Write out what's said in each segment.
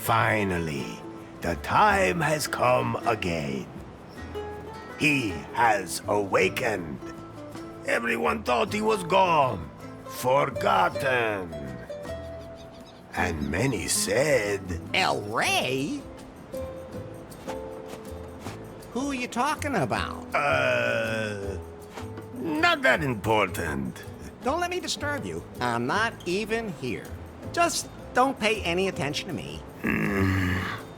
Finally, the time has come again. He has awakened. Everyone thought he was gone, forgotten. And many said, El Rey? Who are you talking about? not that important. Don't let me disturb you. I'm not even here. Just don't pay any attention to me.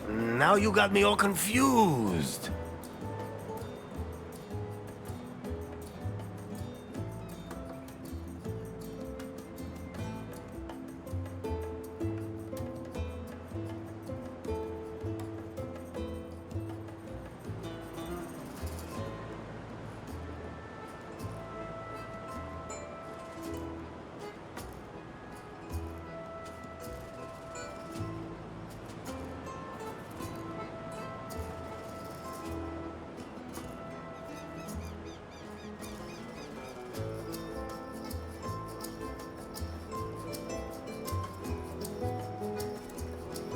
Now you got me all confused.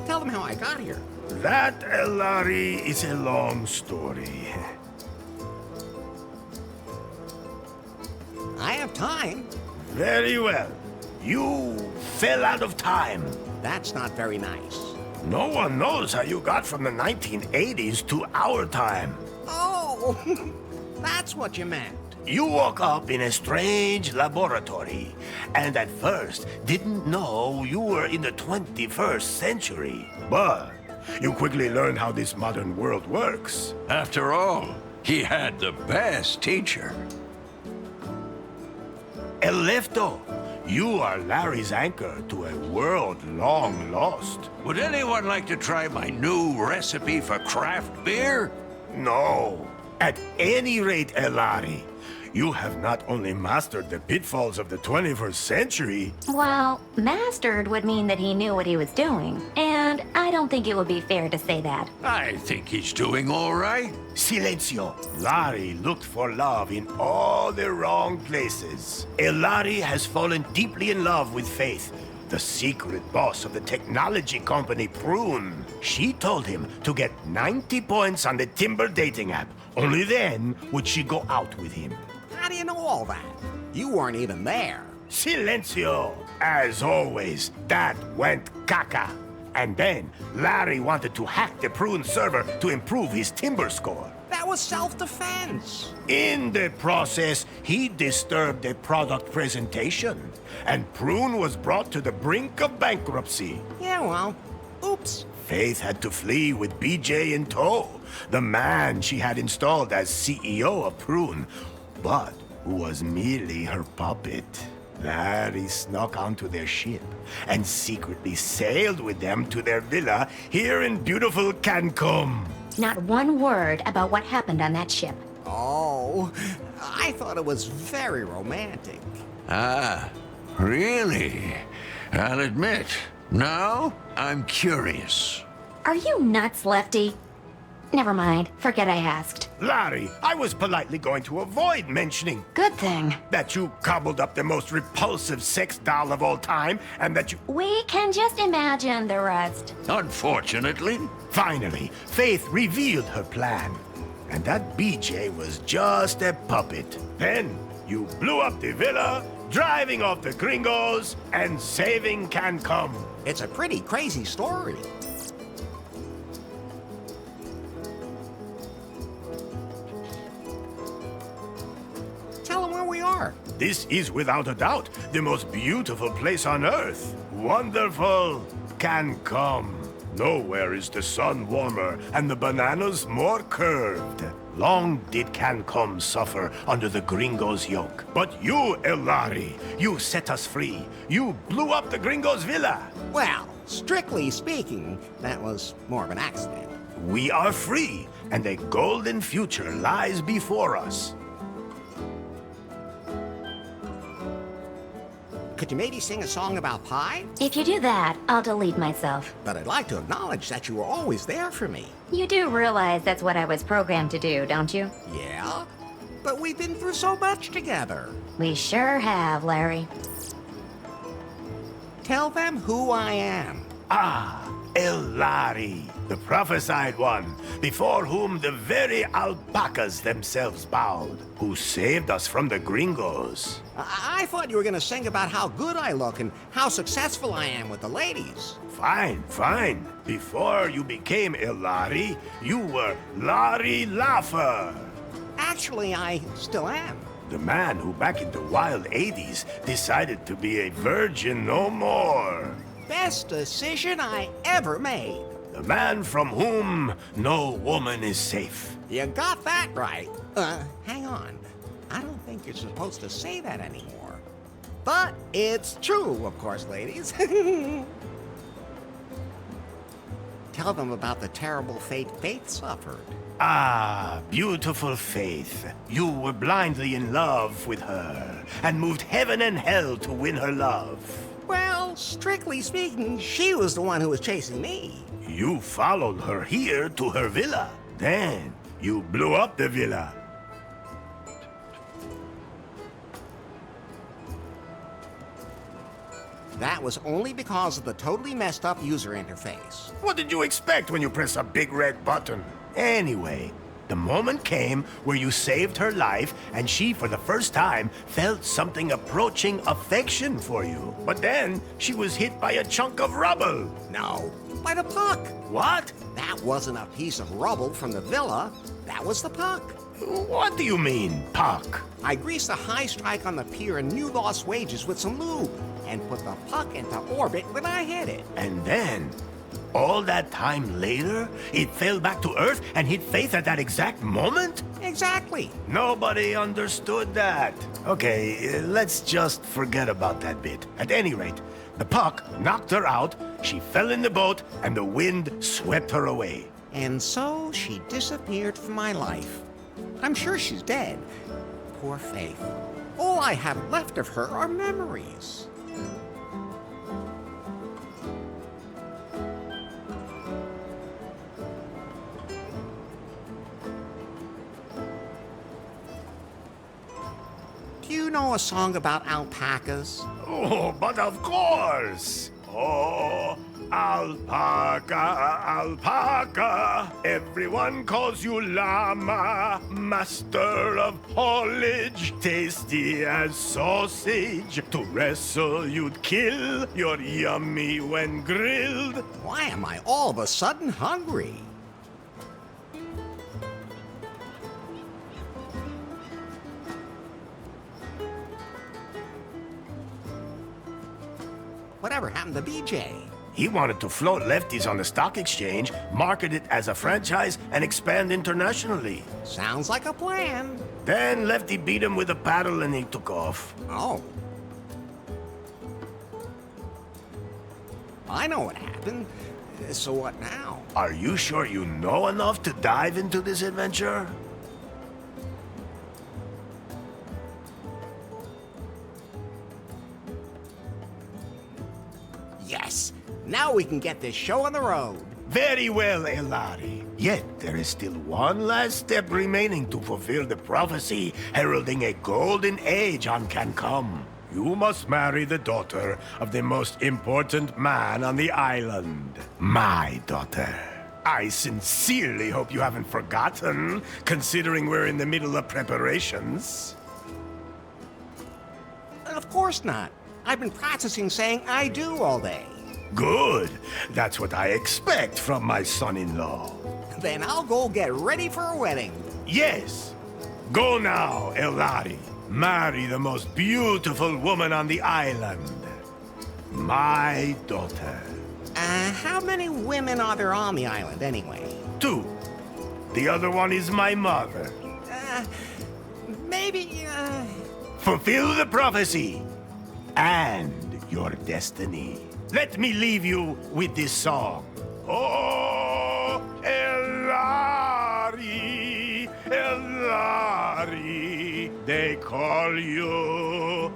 Tell them how I got here. That, Elari, is a long story. I have time. Very well. You fell out of time. That's not very nice. No one knows how you got from the 1980s to our time. Oh, that's what you meant. You woke up in a strange laboratory, and at first didn't know you were in the 21st century. But you quickly learned how this modern world works. After all, he had the best teacher. El Lefto, you are Larry's anchor to a world long lost. Would anyone like to try my new recipe for craft beer? No. At any rate, Elari, you have not only mastered the pitfalls of the 21st century. Well, mastered would mean that he knew what he was doing, and I don't think it would be fair to say that. I think he's doing all right. Silencio. Larry looked for love in all the wrong places. Elari has fallen deeply in love with Faith, the secret boss of the technology company Prune. She told him to get 90 points on the Timber dating app. Only then would she go out with him. How do you know all that? You weren't even there. Silencio! As always, that went caca. And then, Larry wanted to hack the Prune server to improve his Timber score. That was self-defense. In the process, he disturbed the product presentation, and Prune was brought to the brink of bankruptcy. Yeah, well, oops. Faith had to flee with BJ in tow, the man she had installed as CEO of Prune, but who was merely her puppet. Larry snuck onto their ship and secretly sailed with them to their villa here in beautiful Cancun. Not one word about what happened on that ship. Oh, I thought it was very romantic. Ah, really? I'll admit, now I'm curious. Are you nuts, Lefty? Never mind. Forget I asked. Larry, I was politely going to avoid mentioning Good thing. that you cobbled up the most repulsive sex doll of all time, and that you... We can just imagine the rest. Unfortunately, Finally, Faith revealed her plan. And that BJ was just a puppet. Then, you blew up the villa, driving off the gringos, and saving Cancun. It's a pretty crazy story. Tell them where we are. This is without a doubt the most beautiful place on Earth. Wonderful Cancun. Nowhere is the sun warmer and the bananas more curved. Long did Cancun suffer under the gringos' yoke. But you, Elari, you set us free. You blew up the gringos' villa. Well, strictly speaking, that was more of an accident. We are free, and a golden future lies before us. Could you maybe sing a song about pie? If you do that, I'll delete myself. But I'd like to acknowledge that you were always there for me. You do realize that's what I was programmed to do, don't you? Yeah? But we've been through so much together. We sure have, Larry. Tell them who I am. Ah, Elari, the prophesied one, before whom the very alpacas themselves bowed, who saved us from the gringos. I thought you were gonna sing about how good I look and how successful I am with the ladies. Fine, fine. Before you became Elari, you were Larry Laugher. Actually, I still am. The man who back in the wild 80s decided to be a virgin no more. Best decision I ever made. The man from whom no woman is safe. You got that right. Hang on. I don't think you're supposed to say that anymore. But it's true, of course, ladies. Tell them about the terrible fate Faith suffered. Ah, beautiful Faith. You were blindly in love with her and moved heaven and hell to win her love. Well, strictly speaking, she was the one who was chasing me. You followed her here to her villa. Then you blew up the villa. That was only because of the totally messed up user interface. What did you expect when you press a big red button? Anyway, the moment came where you saved her life, and she, for the first time, felt something approaching affection for you. But then, she was hit by a chunk of rubble. No, by the puck. What? That wasn't a piece of rubble from the villa. That was the puck. What do you mean, puck? I greased a high strike on the pier in New Lost Wages with some lube and put the puck into orbit when I hit it. And then, all that time later, it fell back to Earth and hit Faith at that exact moment? Exactly. Nobody understood that. Okay, let's just forget about that bit. At any rate, the puck knocked her out, she fell in the boat, and the wind swept her away. And so she disappeared from my life. I'm sure she's dead. Poor Faith. All I have left of her are memories. Do you know a song about alpacas? Oh, but of course! Oh, alpaca, alpaca. Everyone calls you llama, master of haulage, tasty as sausage. To wrestle, you'd kill. You're yummy when grilled. Why am I all of a sudden hungry? Whatever happened to BJ? He wanted to float lefties on the stock exchange, market it as a franchise, and expand internationally. Sounds like a plan. Then Lefty beat him with a paddle and he took off. Oh. I know what happened. So what now? Are you sure you know enough to dive into this adventure? Yes. Now we can get this show on the road. Very well, Elari. Yet there is still one last step remaining to fulfill the prophecy heralding a golden age on can come. You must marry the daughter of the most important man on the island. My daughter. I sincerely hope you haven't forgotten, considering we're in the middle of preparations. Of course not. I've been practicing saying I do all day. Good. That's what I expect from my son-in-law. Then I'll go get ready for a wedding. Yes. Go now, Elari. Marry the most beautiful woman on the island. My daughter. How many women are there on the island anyway? 2. The other one is my mother. Maybe, Fulfill the prophecy and your destiny. Let me leave you with this song. Oh, Elari, Elari, they call you.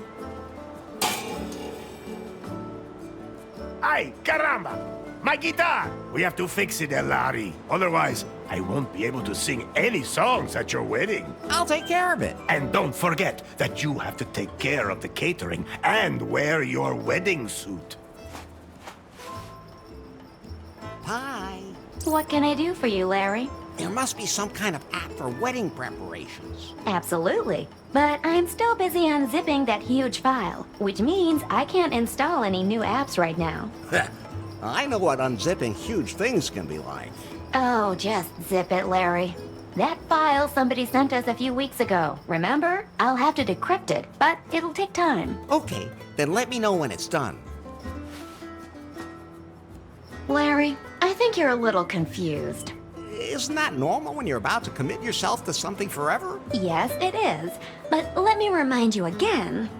Ay, caramba! My guitar! We have to fix it, Elari. Otherwise, I won't be able to sing any songs at your wedding. I'll take care of it. And don't forget that you have to take care of the catering and wear your wedding suit. pie. What can I do for you, Larry? There must be some kind of app for wedding preparations. Absolutely. But I'm still busy unzipping that huge file, which means I can't install any new apps right now. I know what unzipping huge things can be like. Oh, just zip it, Larry. That file somebody sent us a few weeks ago, remember? I'll have to decrypt it, but it'll take time. Okay, then let me know when it's done. Larry, I think you're a little confused. Isn't that normal when you're about to commit yourself to something forever? Yes, it is. But let me remind you again.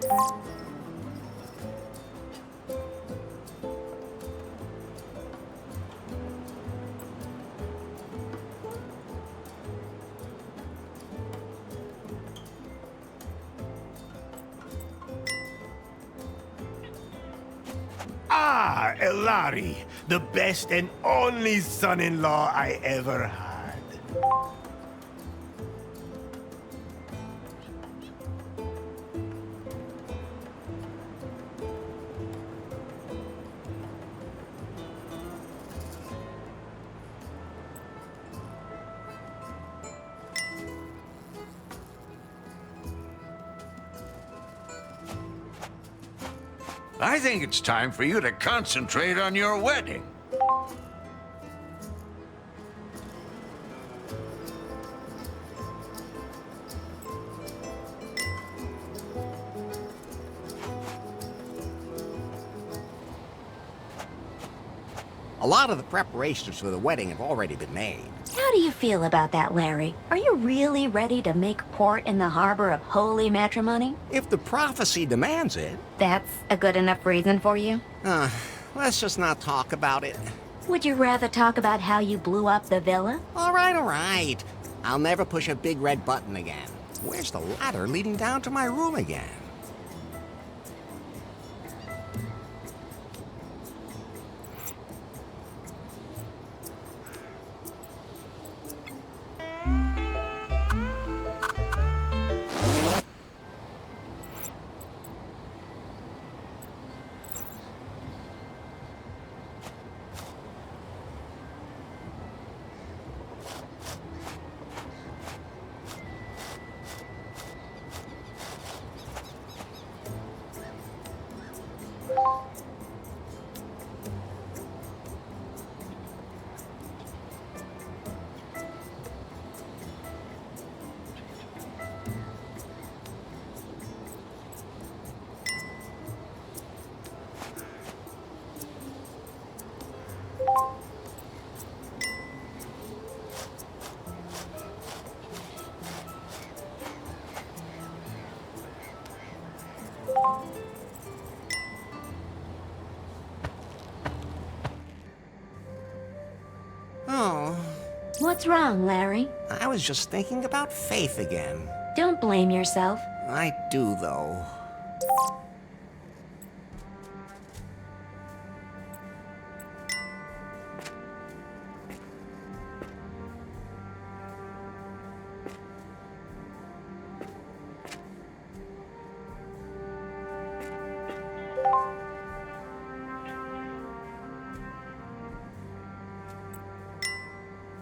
Ah, Elari, the best and only son-in-law I ever had. I think it's time for you to concentrate on your wedding. A lot of the preparations for the wedding have already been made. How do you feel about that, Larry? Are you really ready to make port in the harbor of holy matrimony? If the prophecy demands it. That's a good enough reason for you? Let's just not talk about it. Would you rather talk about how you blew up the villa? All right. I'll never push a big red button again. Where's the ladder leading down to my room again? Oh, What's wrong, Larry? I was just thinking about Faith again. Don't blame yourself. I do, though.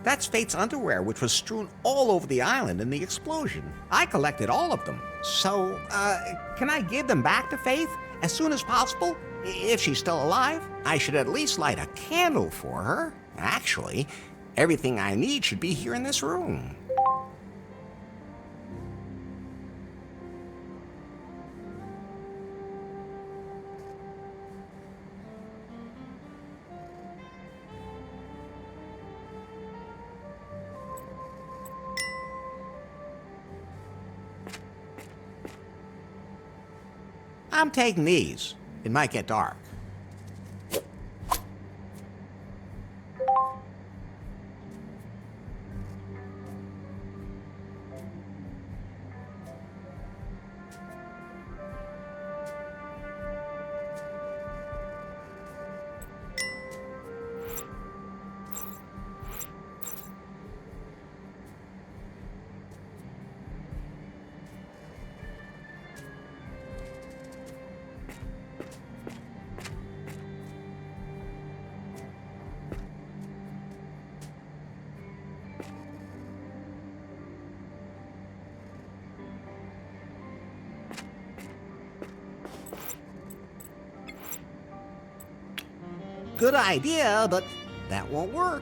That's Fate's underwear, which was strewn all over the island in the explosion. I collected all of them. So, can I give them back to Faith as soon as possible? If she's still alive, I should at least light a candle for her. Actually, everything I need should be here in this room. I'm taking these. It might get dark. Good idea, but that won't work.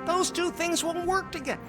Those two things won't work together.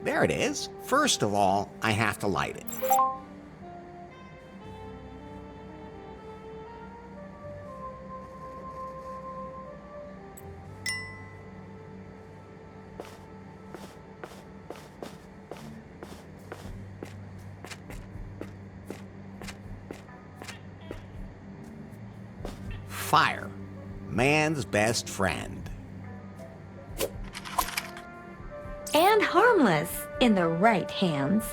There it is. First of all, I have to light it. Fire, man's best friend. And harmless in the right hands.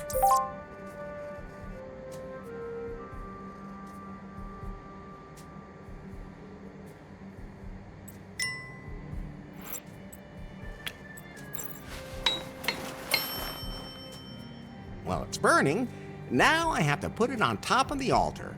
Well, it's burning. Now I have to put it on top of the altar.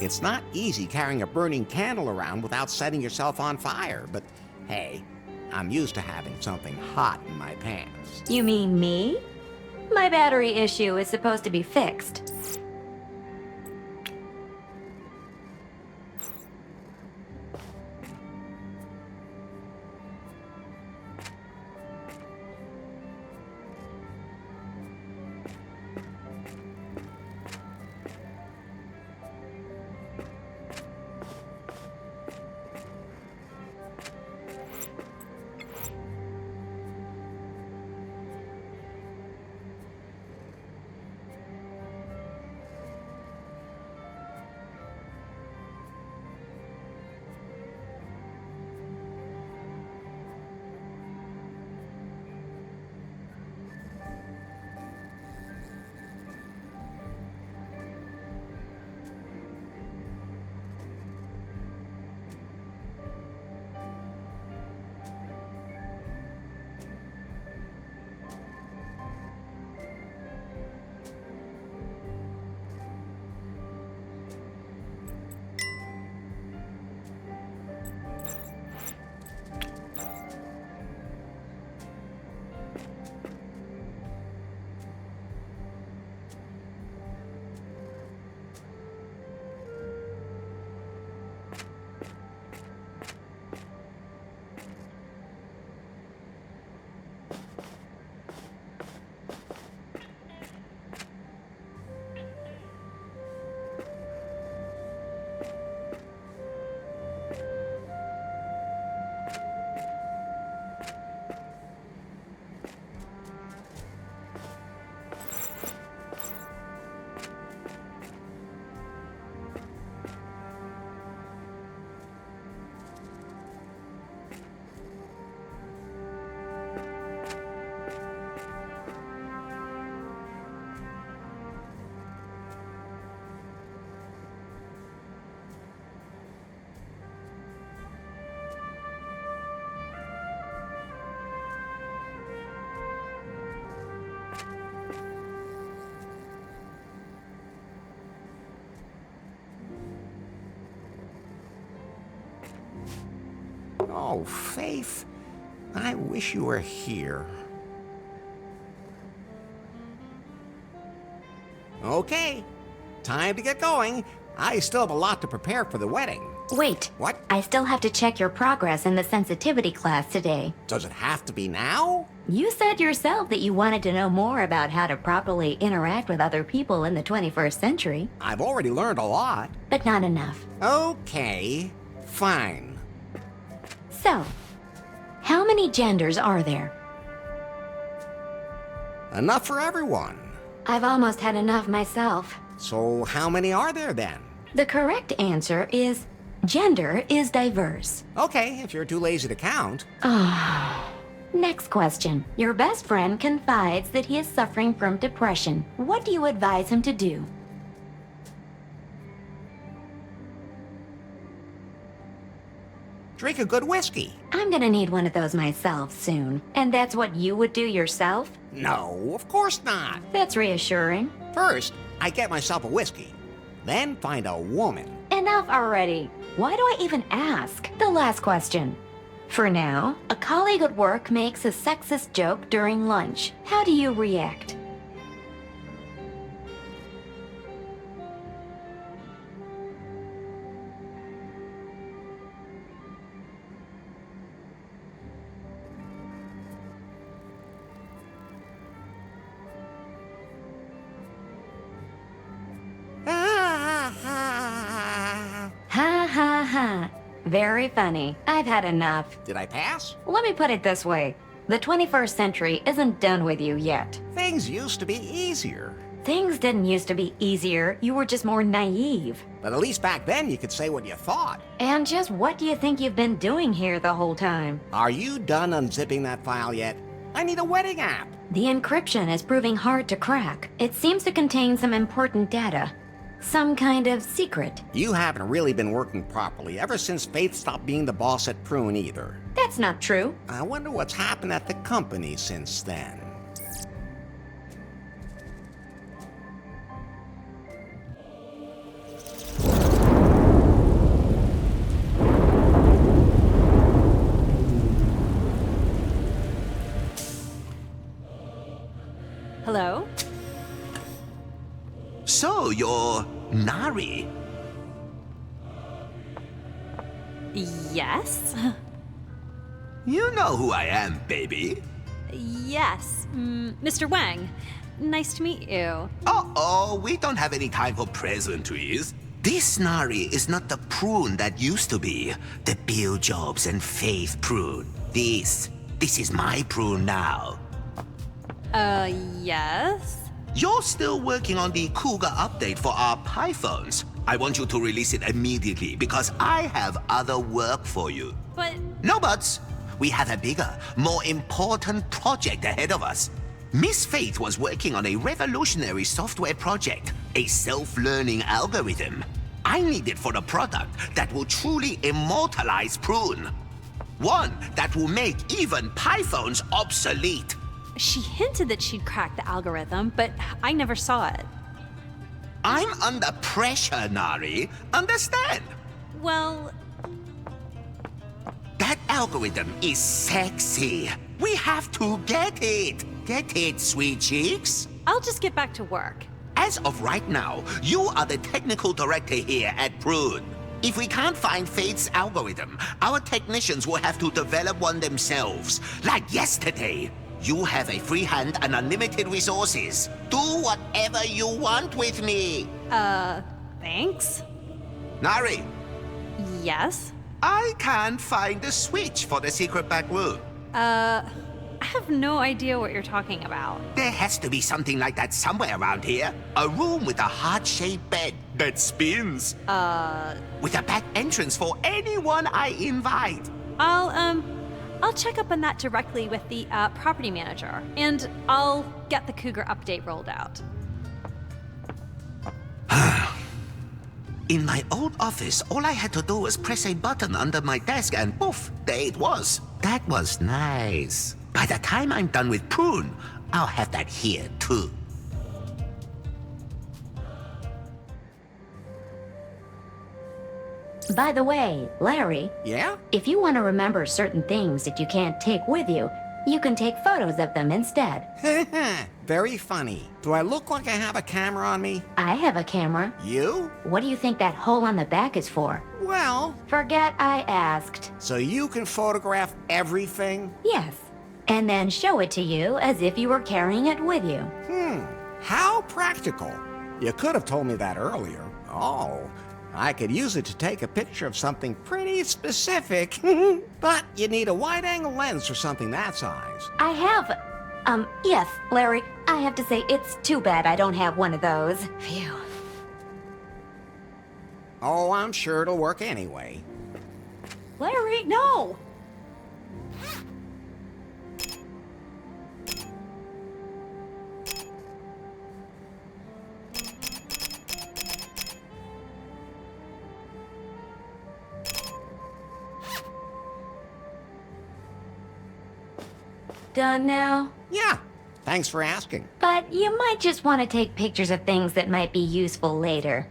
It's not easy carrying a burning candle around without setting yourself on fire, but hey, I'm used to having something hot in my pants. You mean me? My battery issue is supposed to be fixed. Oh, Faith, I wish you were here. Okay, time to get going. I still have a lot to prepare for the wedding. Wait. What? I still have to check your progress in the sensitivity class today. Does it have to be now? You said yourself that you wanted to know more about how to properly interact with other people in the 21st century. I've already learned a lot. But not enough. Okay, fine. So, how many genders are there? Enough for everyone. I've almost had enough myself. So how many are there then? The correct answer is gender is diverse. Okay, if you're too lazy to count. Next question. Your best friend confides that he is suffering from depression. What do you advise him to do? Drink a good whiskey. I'm gonna need one of those myself soon. And that's what you would do yourself? No, of course not. That's reassuring. First, I get myself a whiskey. Then find a woman. Enough already. Why do I even ask? The last question. For now, a colleague at work makes a sexist joke during lunch. How do you react? Ha ha ha. Very funny. I've had enough. Did I pass? Let me put it this way. The 21st century isn't done with you yet. Things used to be easier. Things didn't used to be easier. You were just more naive. But at least back then you could say what you thought. And just what do you think you've been doing here the whole time? Are you done unzipping that file yet? I need a wedding app. The encryption is proving hard to crack. It seems to contain some important data. Some kind of secret. You haven't really been working properly ever since Faith stopped being the boss at Prune either. That's not true. I wonder what's happened at the company since then. Hello? So, you're Nari? Yes? You know who I am, baby. Yes. Mr. Wang. Nice to meet you. Uh-oh, we don't have any time for pleasantries. This Nari is not the Prune that used to be. The Bill Jobs and Faith Prune. This is my Prune now. Yes? You're still working on the Cougar update for our Pythons. I want you to release it immediately because I have other work for you. But No buts. We have a bigger, more important project ahead of us. Miss Faith was working on a revolutionary software project, a self-learning algorithm. I need it for a product that will truly immortalize Prune. One that will make even Pythons obsolete. she hinted that she'd cracked the algorithm, but I never saw it. I'm under pressure, Nari. Understand? Well, That algorithm is sexy. We have to get it. Get it, sweet cheeks? I'll just get back to work. As of right now, you are the technical director here at Prune. If we can't find Faith's algorithm, our technicians will have to develop one themselves. Like yesterday. You have a free hand and unlimited resources. Do whatever you want with me. Thanks? Nari, Yes? I can't find the switch for the secret back room. I have no idea what you're talking about. There has to be something like that somewhere around here. A room with a heart-shaped bed that spins. With a back entrance for anyone I invite. I'll check up on that directly with the property manager, and I'll get the Cougar update rolled out. In my old office, all I had to do was press a button under my desk and poof, there it was. That was nice. By the time I'm done with Prune, I'll have that here too. By the way, Larry, Yeah? if you want to remember certain things that you can't take with you, you can take photos of them instead. Very funny. Do I look like I have a camera on me? I have a camera. You? What do you think that hole on the back is for? Well, Forget I asked. so you can photograph everything? Yes. And then show it to you as if you were carrying it with you. How practical. You could have told me that earlier. Oh, I could use it to take a picture of something pretty specific. But you need a wide-angle lens for something that size. I have. Yes, Larry, I have to say it's too bad I don't have one of those. Phew. Oh, I'm sure it'll work anyway. Larry, no! Done now? Yeah, thanks for asking. But you might just want to take pictures of things that might be useful later.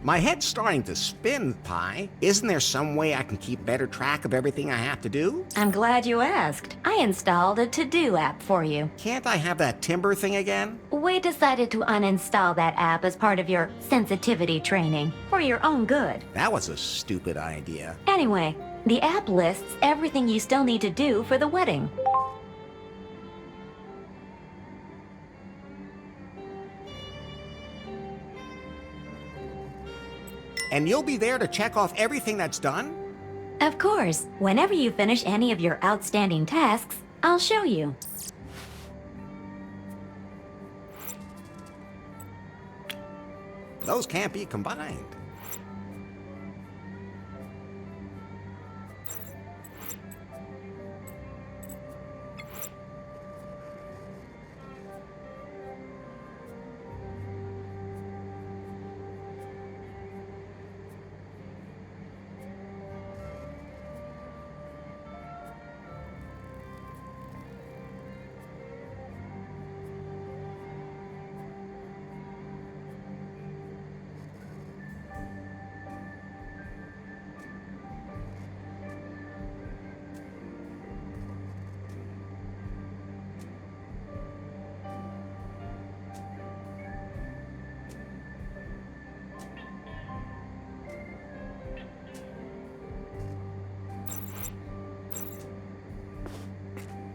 My head's starting to spin, Pi. Isn't there some way I can keep better track of everything I have to do? I'm glad you asked. I installed a to-do app for you. Can't I have that timber thing again? We decided to uninstall that app as part of your sensitivity training, for your own good. That was a stupid idea. Anyway, the app lists everything you still need to do for the wedding. And you'll be there to check off everything that's done? Of course, whenever you finish any of your outstanding tasks, I'll show you. Those can't be combined.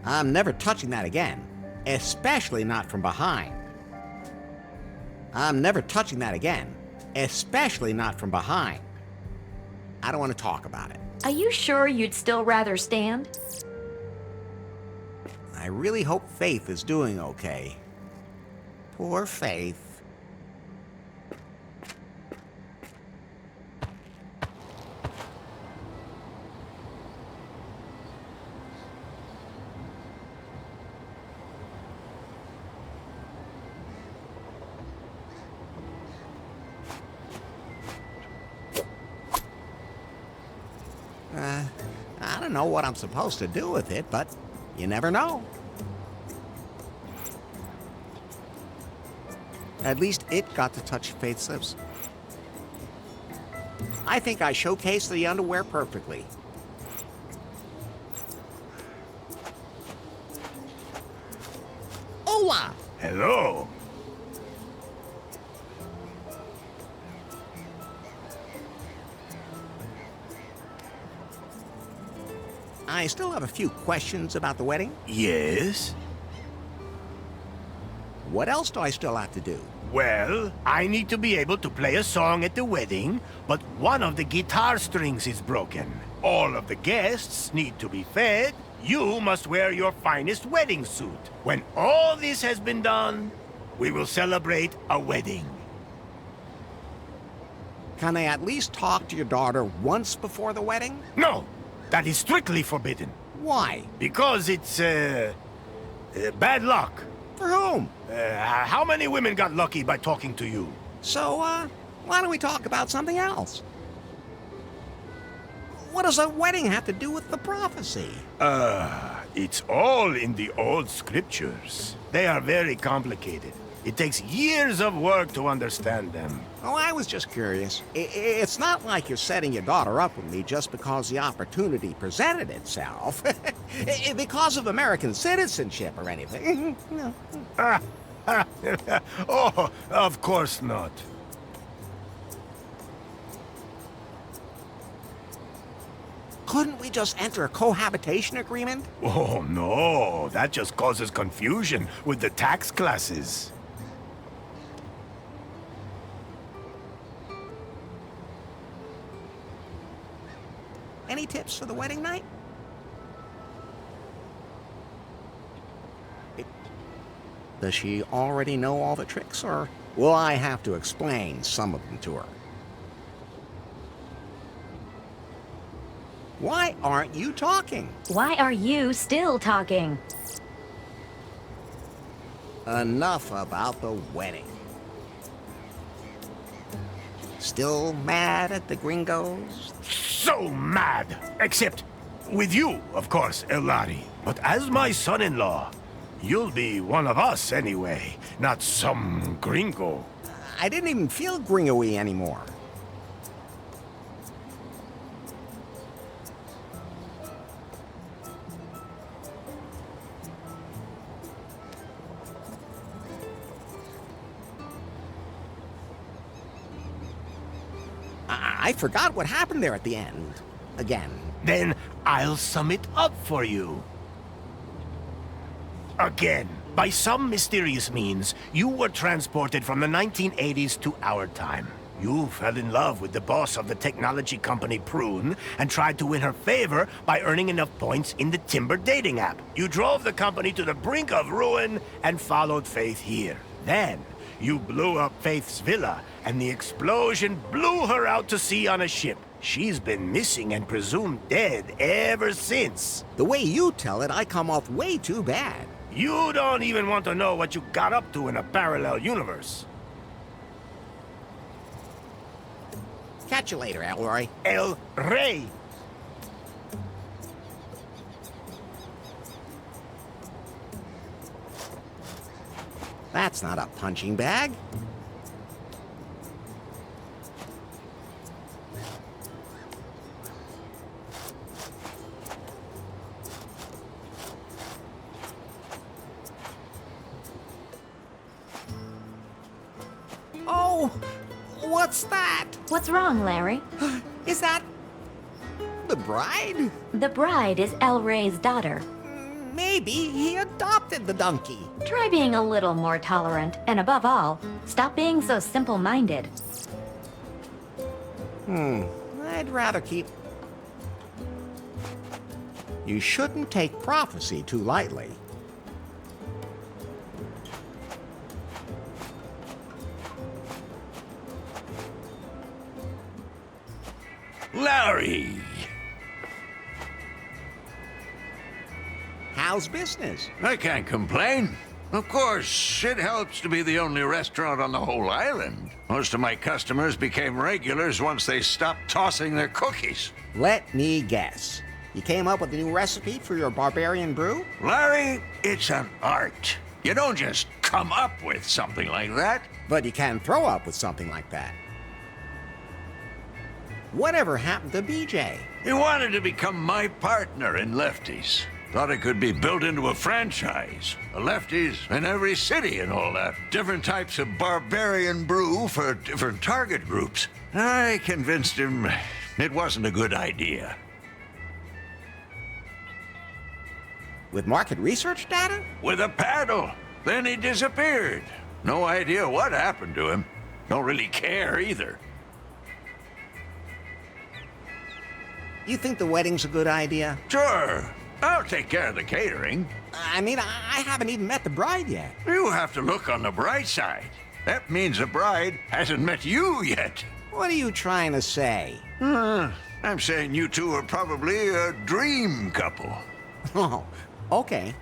I'm never touching that again, especially not from behind. I'm never touching that again, especially not from behind. I don't want to talk about it. Are you sure you'd still rather stand? I really hope Faith is doing okay. Poor Faith. I don't know what I'm supposed to do with it, but you never know. At least it got to touch Faith's lips. I think I showcased the underwear perfectly. Hola! Hello. I still have a few questions about the wedding. Yes? What else do I still have to do? Well, I need to be able to play a song at the wedding, but one of the guitar strings is broken. All of the guests need to be fed. You must wear your finest wedding suit. When all this has been done, we will celebrate a wedding. Can I at least talk to your daughter once before the wedding? No, that is strictly forbidden. Why? Because it's, bad luck. For whom? How many women got lucky by talking to you? So, why don't we talk about something else? What does a wedding have to do with the prophecy? It's all in the old scriptures. They are very complicated. It takes years of work to understand them. Oh, I was just curious. It's not like you're setting your daughter up with me just because the opportunity presented itself. Because of American citizenship or anything. No. Oh, of course not. Couldn't we just enter a cohabitation agreement? Oh, no. That just causes confusion with the tax classes. Any tips for the wedding night? Does she already know all the tricks, or will I have to explain some of them to her? Why aren't you talking? Why are you still talking? Enough about the wedding. Still mad at the gringos? So mad! Except with you, of course, Elari. But as my son-in-law, you'll be one of us anyway, not some gringo. I didn't even feel gringo-y anymore. I forgot what happened there at the end. Again. Then I'll sum it up for you. Again, by some mysterious means, you were transported from the 1980s to our time. You fell in love with the boss of the technology company Prune and tried to win her favor by earning enough points in the Timber dating app. You drove the company to the brink of ruin and followed Faith here. Then, you blew up Faith's villa, and the explosion blew her out to sea on a ship. She's been missing and presumed dead ever since. The way you tell it, I come off way too bad. You don't even want to know what you got up to in a parallel universe. Catch you later, Elroy. El Rey. That's not a punching bag. Oh, what's that? What's wrong, Larry? Is that the bride? The bride is El Rey's daughter. Maybe he adopted the donkey. Try being a little more tolerant, and above all, stop being so simple-minded. I'd rather keep... You shouldn't take prophecy too lightly. Larry! How's business? I can't complain. Of course, it helps to be the only restaurant on the whole island. Most of my customers became regulars once they stopped tossing their cookies. Let me guess. You came up with a new recipe for your barbarian brew? Larry, it's an art. You don't just come up with something like that. But you can throw up with something like that. Whatever happened to BJ? He wanted to become my partner in Lefties. Thought it could be built into a franchise. A Lefties in every city and all that. Different types of barbarian brew for different target groups. I convinced him it wasn't a good idea. With market research data? With a paddle. Then he disappeared. No idea what happened to him. Don't really care either. You think the wedding's a good idea? Sure. I'll take care of the catering. I mean, I haven't even met the bride yet. You have to look on the bright side. That means the bride hasn't met you yet. What are you trying to say? I'm saying you two are probably a dream couple. Oh, okay.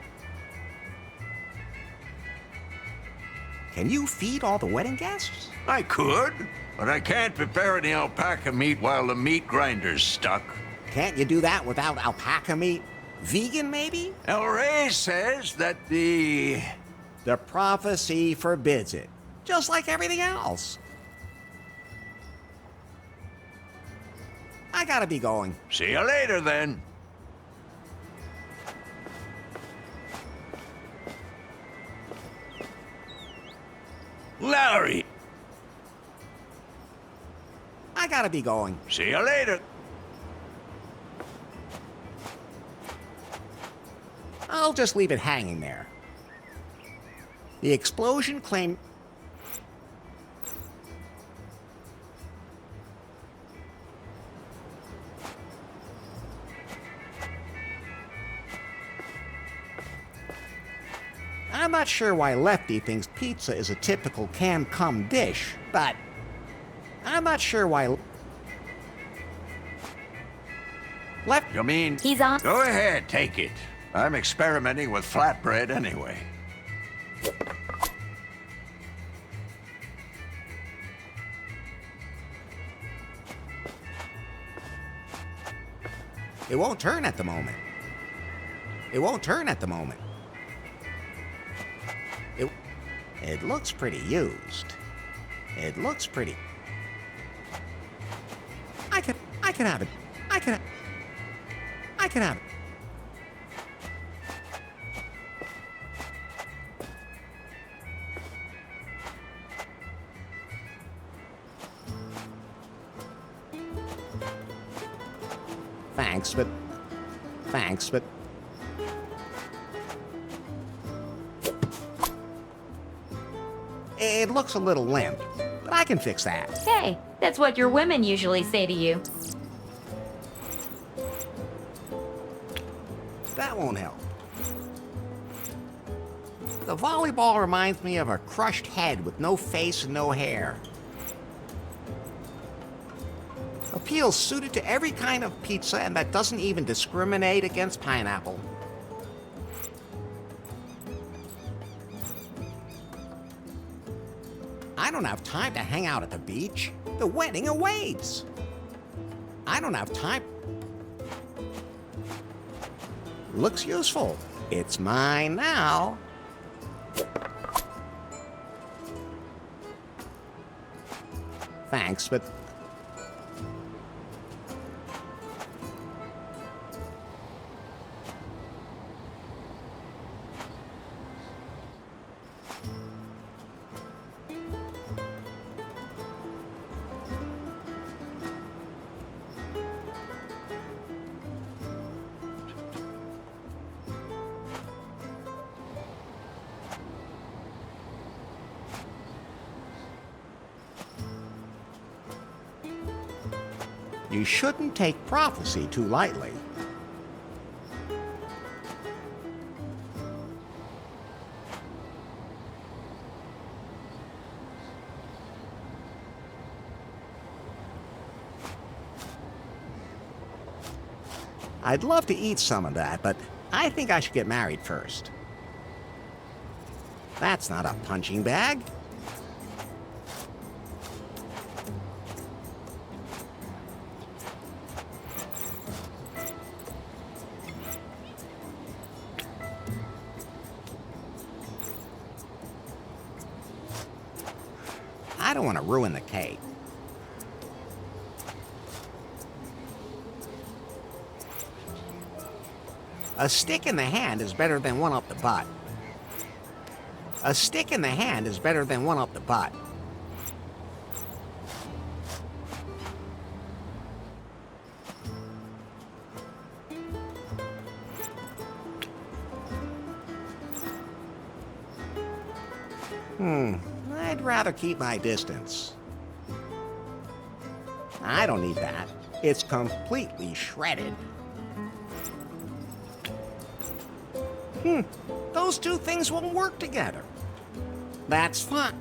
Can you feed all the wedding guests? I could, but I can't prepare any alpaca meat while the meat grinder's stuck. Can't you do that without alpaca meat? Vegan, maybe? El Rey says that the prophecy forbids it. Just like everything else. I gotta be going. See you later, then. Larry! I gotta be going. See you later. I'll just leave it hanging there. The explosion claimed... I'm not sure why Lefty thinks pizza is a typical can-come dish, but I'm not sure why... You mean... He's on. Go ahead, take it. I'm experimenting with flatbread anyway. It won't turn at the moment. It won't turn at the moment. It looks pretty used. It looks pretty... I can have it. I can have it. Thanks, but... It looks a little limp, but I can fix that. Hey, that's what your women usually say to you. That won't help. The volleyball reminds me of a crushed head with no face and no hair. Appeals suited to every kind of pizza and that doesn't even discriminate against pineapple. I don't have time to hang out at the beach. The wedding awaits. I don't have time. Looks useful. It's mine now. Thanks, but... You shouldn't take prophecy too lightly. I'd love to eat some of that, but I think I should get married first. That's not a punching bag. I don't want to ruin the cake. A stick in the hand is better than one up the butt. A stick in the hand is better than one up the butt. I'd rather keep my distance. I don't need that. It's completely shredded. Those two things won't work together. That's fine.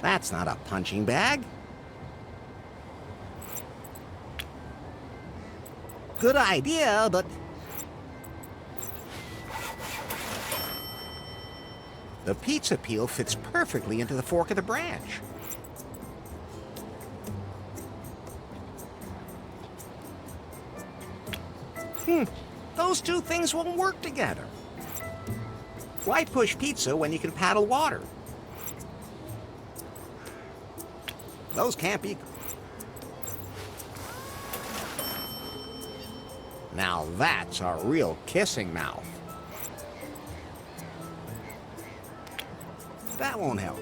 That's not a punching bag. Good idea, but... The pizza peel fits perfectly into the fork of the branch. Those two things won't work together. Why push pizza when you can paddle water? Those can't be... Now that's a real kissing mouth. That won't help.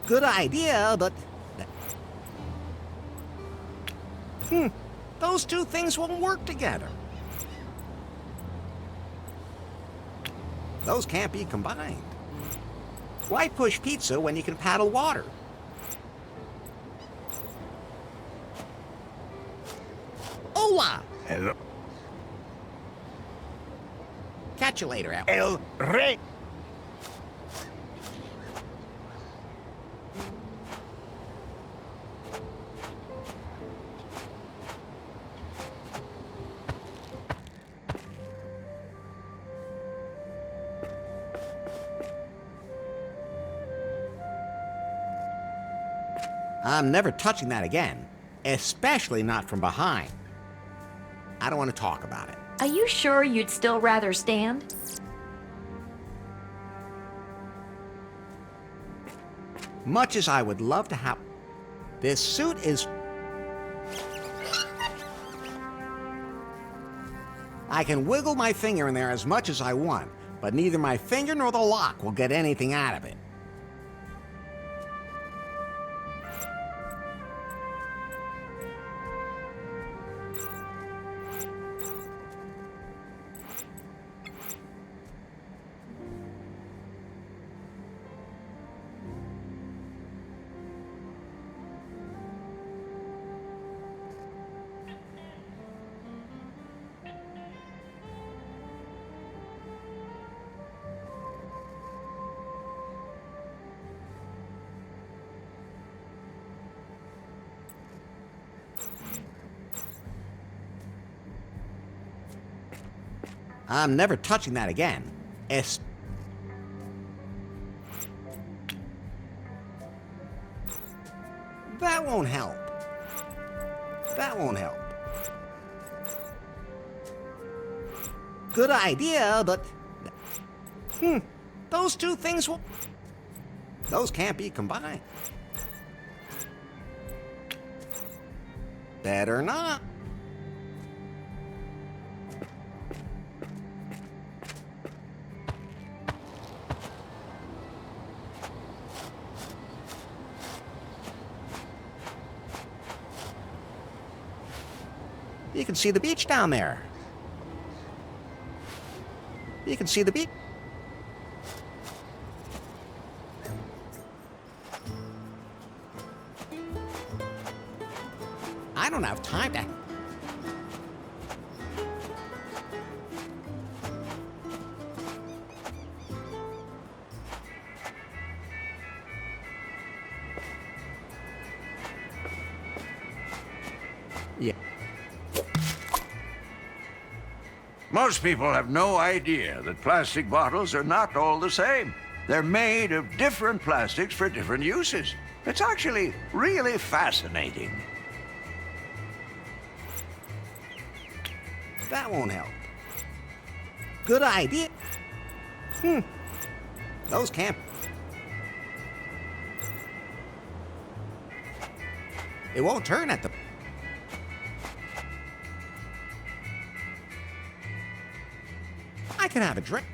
Good idea, but... Those two things won't work together. Those can't be combined. Why push pizza when you can paddle water? Hola! Hello. Catch you later, Al. El Rey. I'm never touching that again, especially not from behind. I don't want to talk about it. Are you sure you'd still rather stand? Much as I would love to have... This suit is... I can wiggle my finger in there as much as I want, but neither my finger nor the lock will get anything out of it. I'm never touching that again. That won't help. That won't help. Good idea, but... Those two things will... Those can't be combined. Better not. You can see the beach down there. You can see the beach. I don't have time to... Yeah. Most people have no idea that plastic bottles are not all the same. They're made of different plastics for different uses. It's actually really fascinating. That won't help. Good idea. Those can't... It won't turn at the... I can have a drink.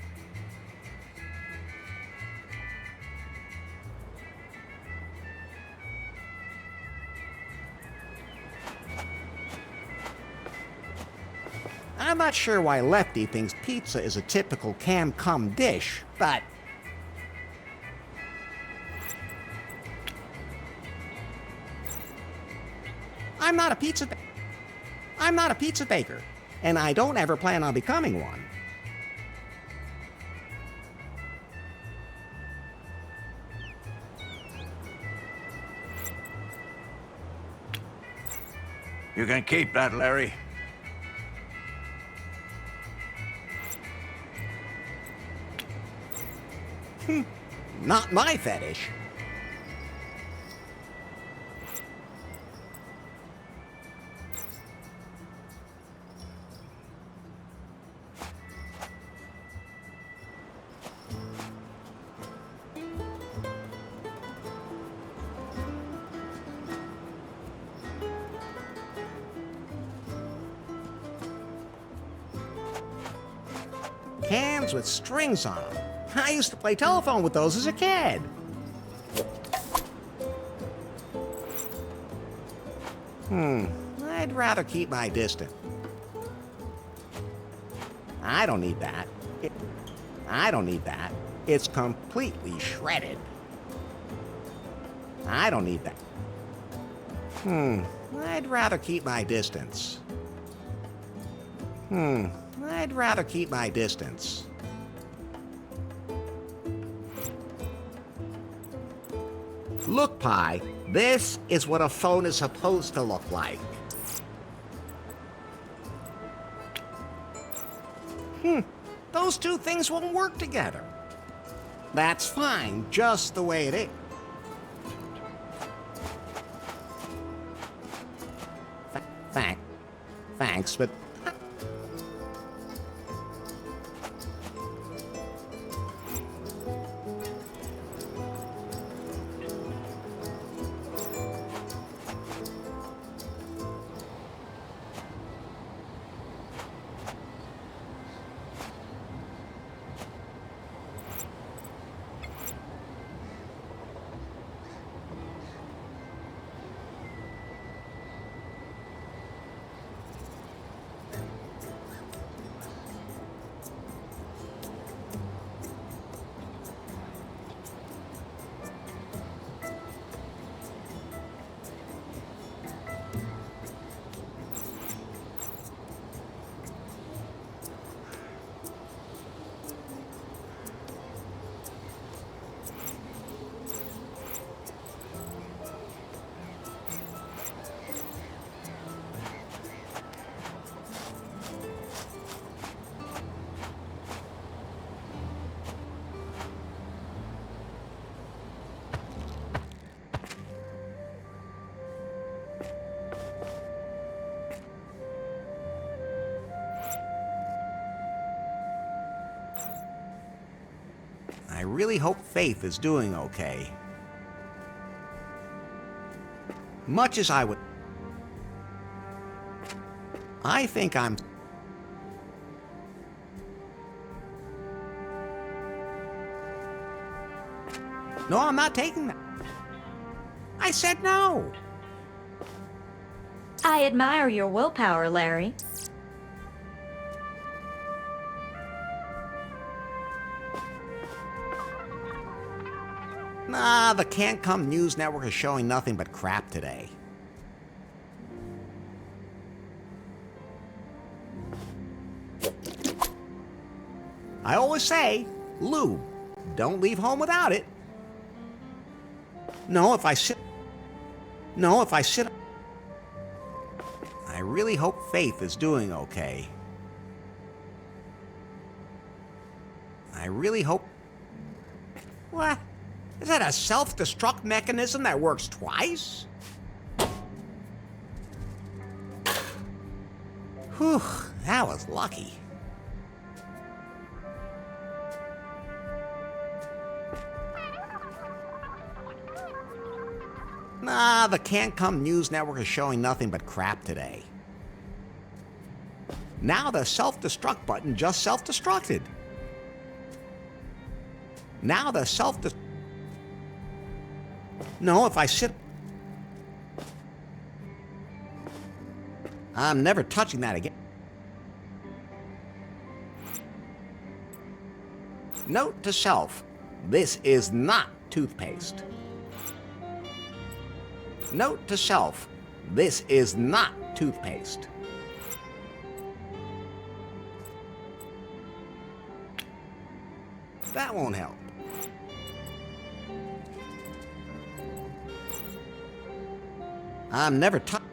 I'm not sure why Lefty thinks pizza is a typical can-cum dish, but... I'm not a pizza baker, and I don't ever plan on becoming one. You can keep that, Larry. Not my fetish. Cans with strings on them. I used to play telephone with those as a kid. I'd rather keep my distance. I don't need that. I don't need that. It's completely shredded. I don't need that. I'd rather keep my distance. I'd rather keep my distance. Look, Pi, this is what a phone is supposed to look like. Those two things won't work together. That's fine, just the way it is. Thanks, but... really hope Faith is doing okay. Much as I would... I think I'm... No, I'm not taking that. I said no. I admire your willpower, Larry. Nah, the Can't Come News Network is showing nothing but crap today. I always say, lube, don't leave home without it. No, if I sit... I really hope Faith is doing okay. I really hope... What? Is that a self-destruct mechanism that works twice? Whew, that was lucky. Nah, the Can't Come News Network is showing nothing but crap today. Now the self-destruct button just self-destructed. Now the self-destruct... No, if I sit... I'm never touching that again. Note to self, this is not toothpaste. Note to self, this is not toothpaste. That won't help. I'm never touching...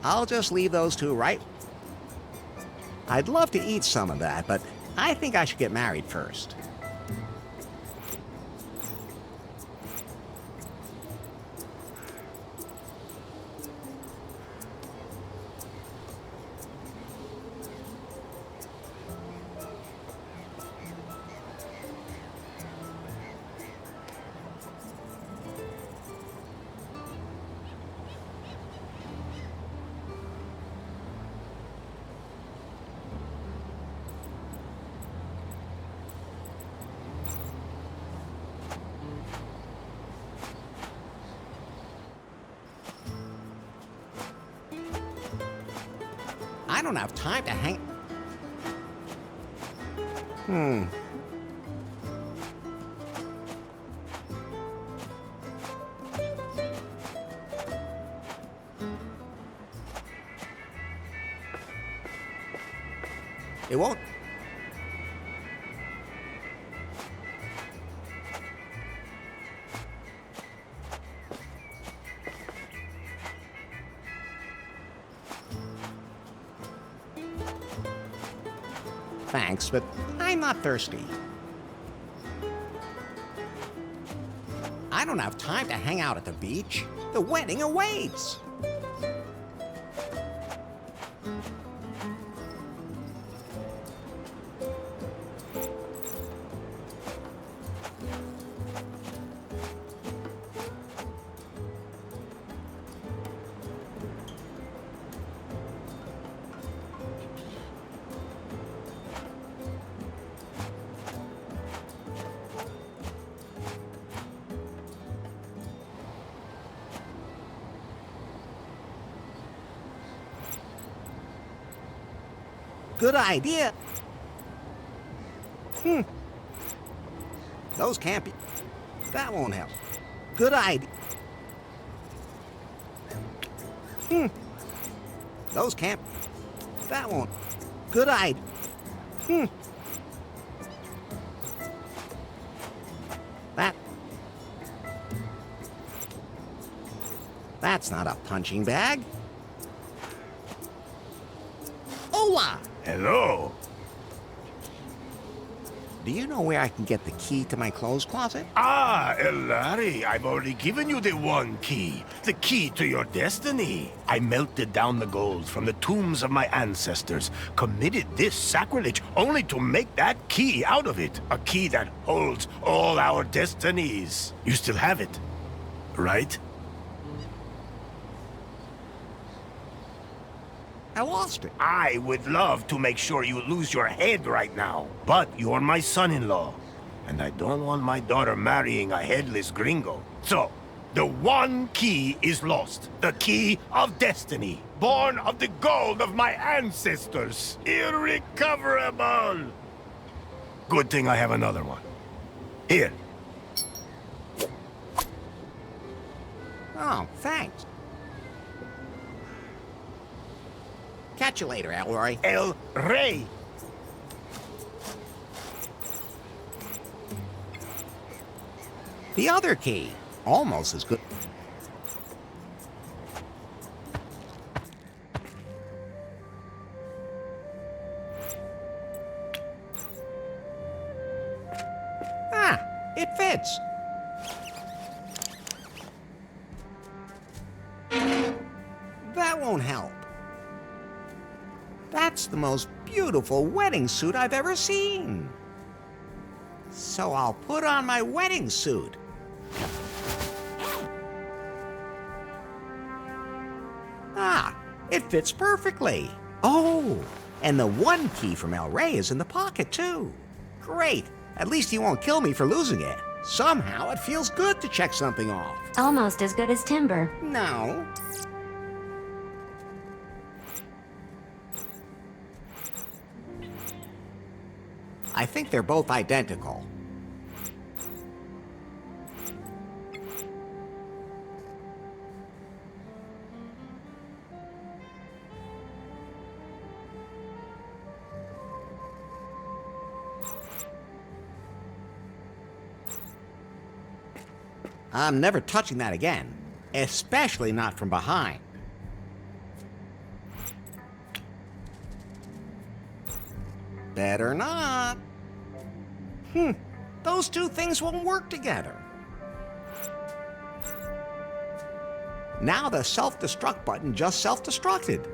I'll just leave those two right. I'd love to eat some of that, but I think I should get married first. I don't have time to hang... It won't... Thanks, but I'm not thirsty. I don't have time to hang out at the beach. The wedding awaits. Good idea. Those can't be... That won't help. Good idea. Those can't... That won't... Good idea. That's not a punching bag. Hola! Hello. Do you know where I can get the key to my clothes closet? Ah, Larry, I've already given you the one key. The key to your destiny. I melted down the gold from the tombs of my ancestors, committed this sacrilege only to make that key out of it. A key that holds all our destinies. You still have it, right? I lost it. I would love to make sure you lose your head right now, but you're my son-in-law, and I don't want my daughter marrying a headless gringo. So, the one key is lost. The key of destiny, born of the gold of my ancestors. Irrecoverable! Good thing I have another one. Here. Oh, thanks. Catch you later, Elroy. El Rey. The other key. Almost as good. Ah, it fits. That won't help. That's the most beautiful wedding suit I've ever seen. So I'll put on my wedding suit. Ah, it fits perfectly. Oh, and the one key from El Rey is in the pocket, too. Great. At least he won't kill me for losing it. Somehow it feels good to check something off. Almost as good as timber. No. I think they're both identical. I'm never touching that again, especially not from behind. Better not. Those two things won't work together. Now the self-destruct button just self-destructed.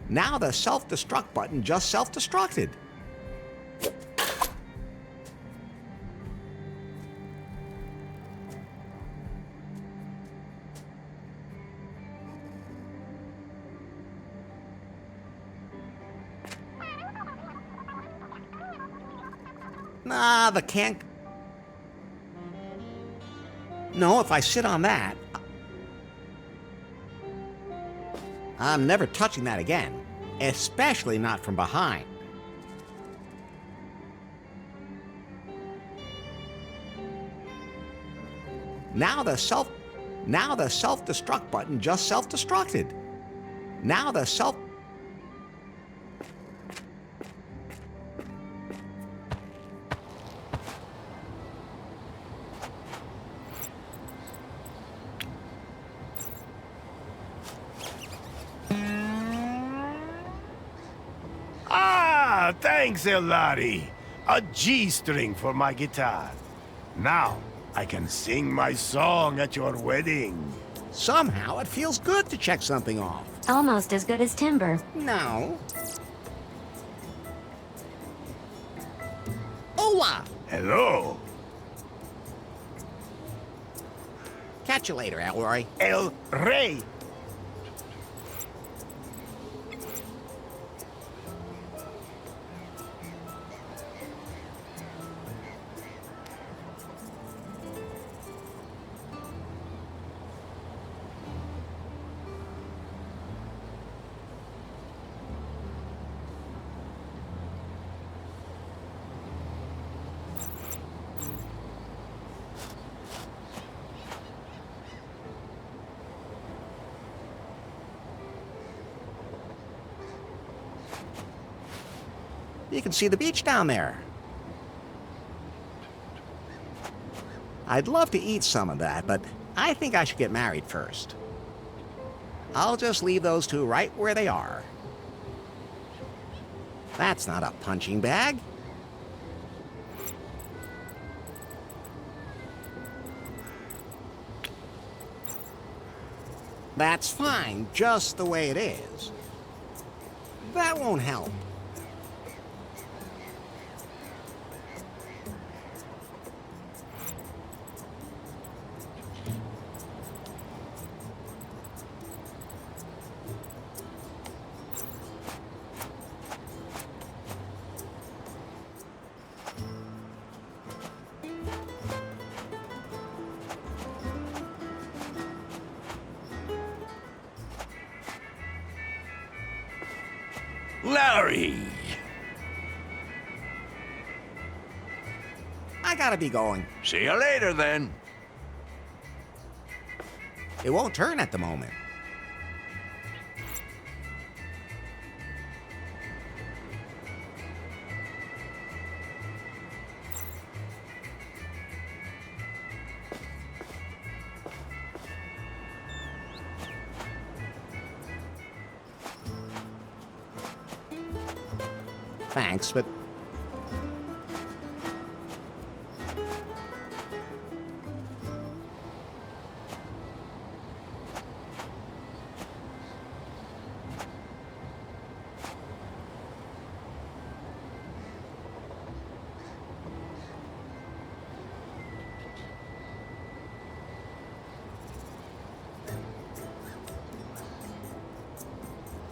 Now the self-destruct button just self-destructed. Nah, the can't... No, if I sit on that... I'm never touching that again, especially not from behind. Now the self-destruct button just self-destructed. Now the self... Ah, thanks, Elari. A G-string for my guitar. Now, I can sing my song at your wedding. Somehow it feels good to check something off. Almost as good as timber. No. Hola! Hello. Catch you later, Elroy. El Rey. You can see the beach down there. I'd love to eat some of that, but I think I should get married first. I'll just leave those two right where they are. That's not a punching bag. That's fine, just the way it is. That won't help. Larry! I gotta be going. See you later, then. It won't turn at the moment. Thanks, but